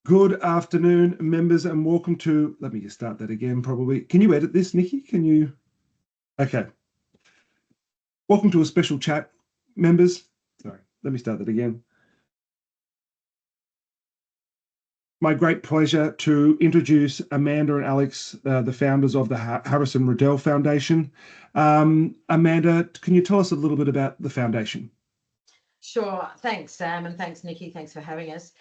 Good afternoon, members, and welcome to, let me just start that again, probably. Can you edit this, Nikki? Can you? Okay. Welcome to a special chat, members. Sorry, let me start that again. My great pleasure to introduce Amanda and Alex, the founders of the Harrison Riedel Foundation. Amanda, can you tell us a little bit about the foundation? Sure. Thanks, Sam, and thanks, Nikki. Thanks for having us.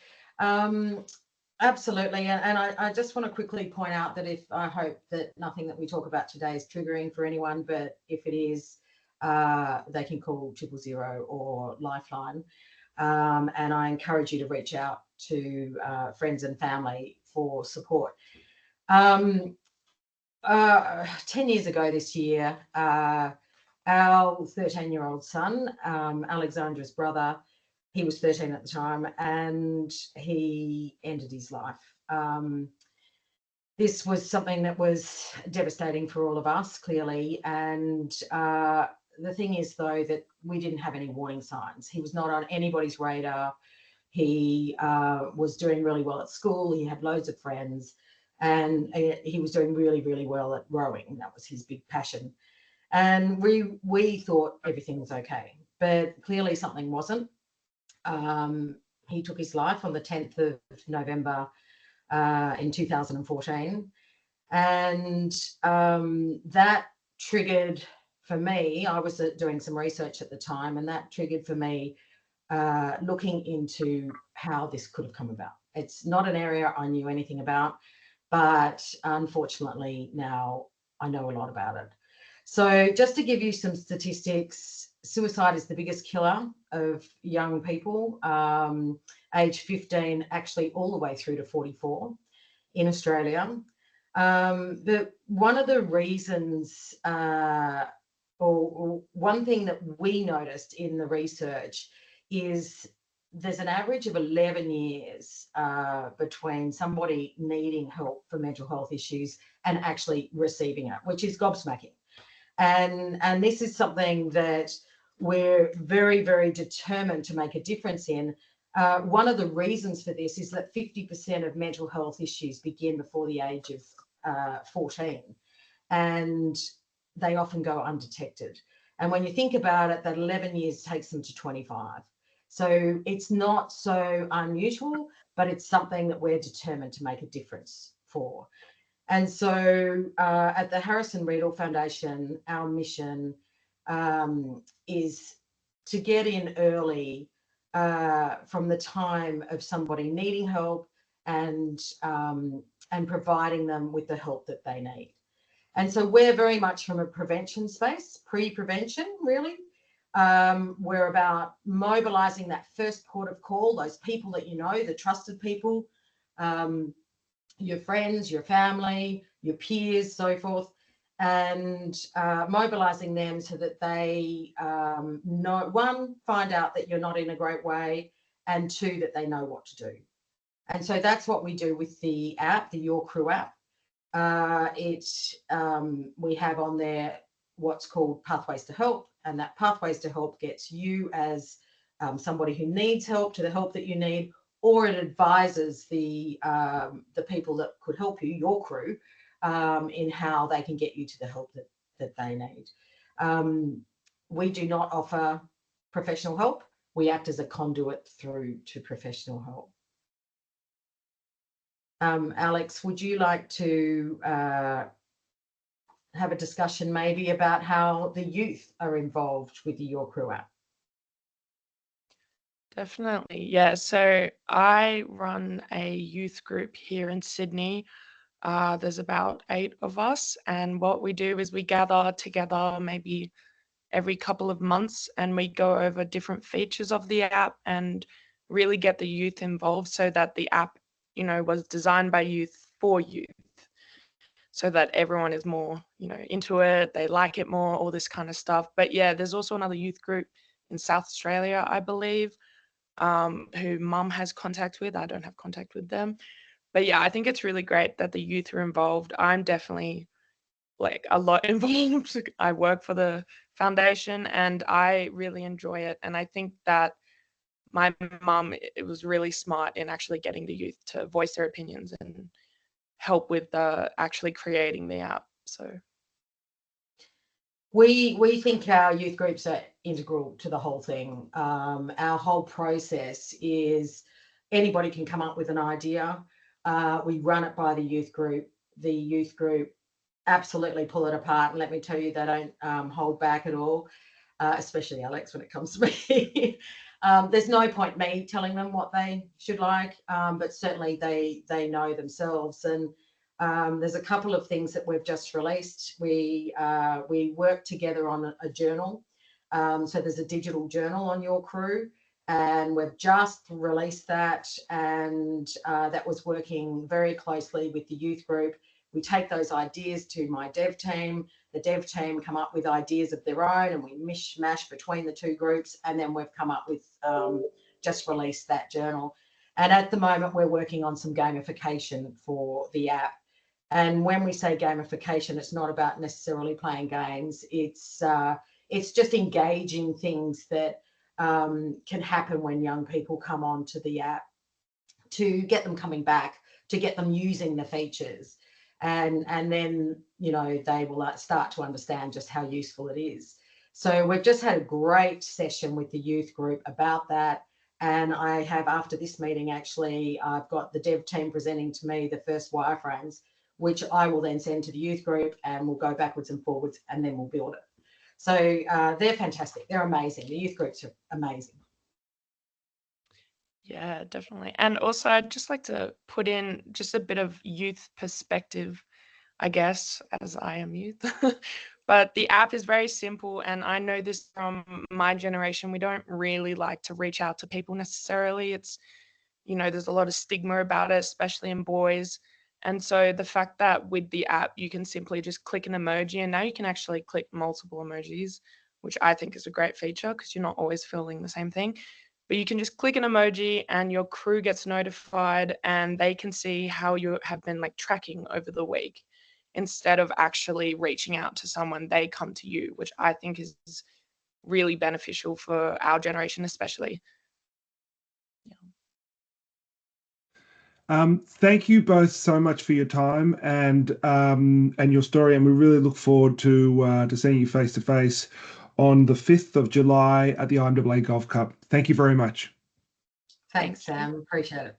Absolutely. And I just want to quickly point out that I hope that nothing that we talk about today is triggering for anyone, but if it is, they can call 000 or Lifeline. And I encourage you to reach out to friends and family for support. 10 years ago this year, our 13-year-old son, Alexandra's brother, he was 13 at the time, and he ended his life. This was something that was devastating for all of us, clearly. And the thing is, though, that we didn't have any warning signs. He was not on anybody's radar. He was doing really well at school. He had loads of friends, and he was doing really, really well at rowing. That was his big passion. And we thought everything was okay, but clearly something wasn't. He took his life on the 10th of November in 2014. And that triggered for me, I was doing some research at the time, and that triggered for me looking into how this could have come about. It's not an area I knew anything about, but unfortunately now I know a lot about it. So just to give you some statistics, suicide is the biggest killer of young people, age 15, actually all the way through to 44 in Australia. But one of the reasons, or one thing that we noticed in the research is there's an average of 11 years between somebody needing help for mental health issues and actually receiving it, which is gobsmacking. And this is something that we're very, very determined to make a difference in. One of the reasons for this is that 50% of mental health issues begin before the age of 14, and they often go undetected. And when you think about it, that 11 years takes them to 25. So it's not so unusual, but it's something that we're determined to make a difference for. And so at the Harrison Riedel Foundation, our mission is to get in early from the time of somebody needing help and providing them with the help that they need. And so we're very much from a prevention space, pre-prevention, really. We're about mobilizing that first port of call, those people that you know, the trusted people, your friends, your family, your peers, so forth, and mobilizing them so that they know, one, find out that you're not in a great way, and two, that they know what to do. And so that's what we do with the app, the Your Crew app. We have on there what's called Pathways to Help, and that Pathways to Help gets you as somebody who needs help to the help that you need, or it advises the people that could help you, your crew, in how they can get you to the help that they need. We do not offer professional help. We act as a conduit through to professional help. Alex, would you like to have a discussion maybe about how the youth are involved with the Your Crew app? Definitely, yeah. So I run a youth group here in Sydney. There's about 8 of us, and what we do is we gather together maybe every couple of months, and we go over different features of the app and really get the youth involved, so that the app, was designed by youth for youth, so that everyone is more, into it, they like it more, all this kind of stuff. But yeah, there's also another youth group in South Australia, I believe, who Mum has contact with. I don't have contact with them. But yeah, I think it's really great that the youth are involved. I'm definitely a lot involved. I work for the foundation and I really enjoy it. And I think that my mum, it was really smart in actually getting the youth to voice their opinions and help with actually creating the app. So we think our youth groups are integral to the whole thing. Our whole process is anybody can come up with an idea. We run it by the youth group. The youth group absolutely pull it apart, and let me tell you, they don't hold back at all, especially Alex when it comes to me. There's no point me telling them what they should like, but certainly they know themselves. And there's a couple of things that we've just released. We work together on a journal. So there's a digital journal on Your Crew, and we've just released that, and that was working very closely with the youth group. We take those ideas to my dev team. The dev team come up with ideas of their own, and we mishmash between the two groups, and then we've come up with just released that journal. And at the moment, we're working on some gamification for the app. And when we say gamification, it's not about necessarily playing games. It's just engaging things that can happen when young people come onto the app, to get them coming back, to get them using the features. And then, you know, they will start to understand just how useful it is. So we've just had a great session with the youth group about that. And I have, after this meeting, actually, I've got the dev team presenting to me the first wireframes, which I will then send to the youth group, and we'll go backwards and forwards, and then we'll build it. So they're fantastic. They're amazing. The youth groups are amazing. yeah, definitely. And also, I'd just like to put in just a bit of youth perspective, I guess, as I am youth. But the app is very simple, and I know this from my generation. We don't really like to reach out to people necessarily. It's, you know, there's a lot of stigma about it, especially in boys. And so the fact that with the app, you can simply just click an emoji, and now you can actually click multiple emojis, which I think is a great feature because you're not always feeling the same thing. But you can just click an emoji and your crew gets notified, and they can see how you have been like tracking over the week. Instead of actually reaching out to someone, they come to you, which I think is really beneficial for our generation, especially. Thank you both so much for your time and your story, and we really look forward to seeing you face to face on the 5th of July at the IMAA Golf Cup. Thank you very much. Thanks, Sam. Appreciate it.